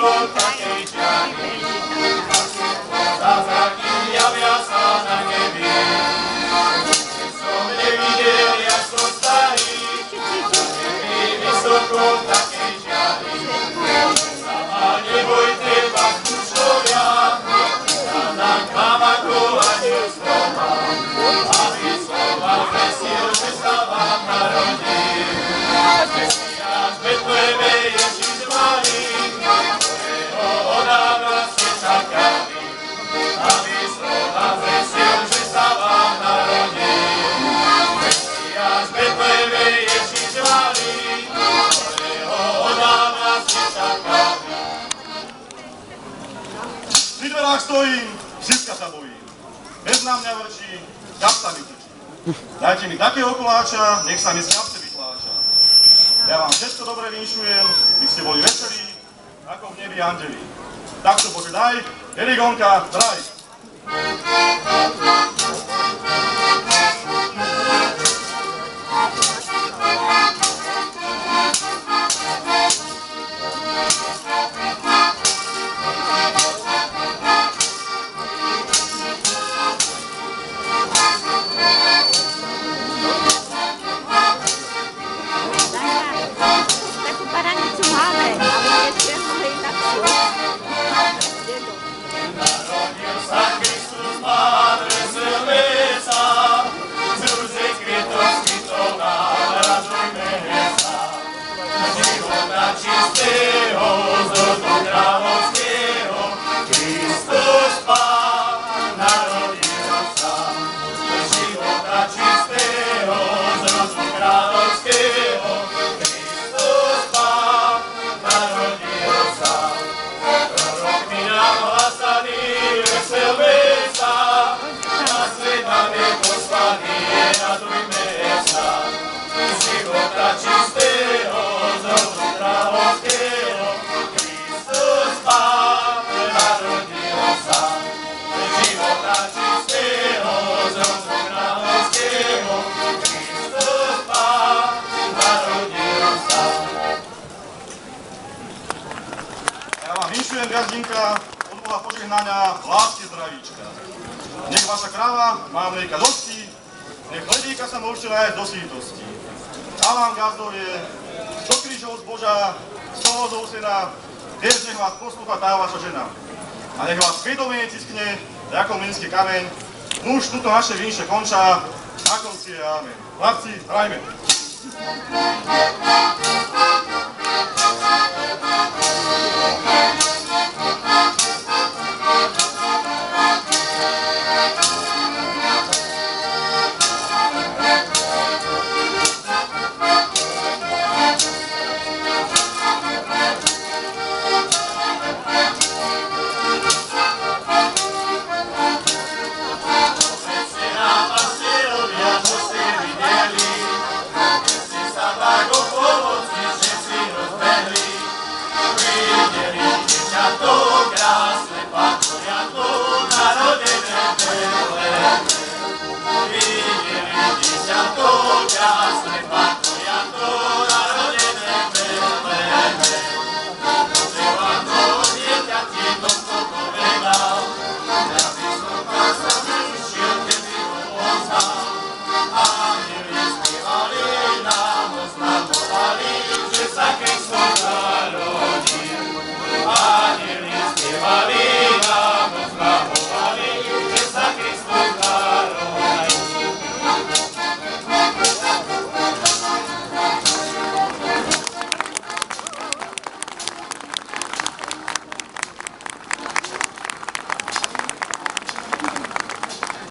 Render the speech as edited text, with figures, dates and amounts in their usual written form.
od takej čiary. Zázraky javia sa na nebi. Som nevidel, jak som starý, na nebi vysoko od takej čiary. Sama nebojte, vás kúštovia, ja dám vám ako aniel slova, aby slova vesil, že sa vám narodí. Mesiáš Betleme Ježiš malý, ktorého odávna ste čakali, aby slova vesil, že sa vám narodí. Mesiáš Betleme Ježiš malý, ktorého odávna ste čakali. Pri dverách stojím, všetka sa bojím. Bez na mňa vrčí, kapsa mi trčí. Dajte mi takého koláča, nech sa mi z kapse vytláča. Ja vám všetko dobre vinšujem, by ste boli veselí, ako v nebi andeli. Takto Bože daj, Eligonka, draj. Čistého, z rodu kráľovského, Kristus Pán, narodil sa. Života čistého, z rodu kráľovského, Kristus Pán, narodil sa. Prorokmi nám hlasaný, veselme sa, na svet nám je poslaný, radujme sa. Života čistého, z rodu kráľovského, Kristus Pán, narodil sa. Života čistého, z rodu kráľovského, Kristus Pán, narodil sa. Ja vám vinšujem, gazdinka, od Boha požehnania, lásky zdravíčka. Nech vaša kráva má mlieka dosti, nech hledíka sa môžete nájsť do sítosti. A vám, gazdovie, do krížov z Boža, z toho zousena, tiež nech vás poslúcha tá vaša žena. A nech vás svedomie tiskne, ako mlynský kameň. Nuž, tuto naše vinše končá, na konci je amen. Chlapci, hrajme.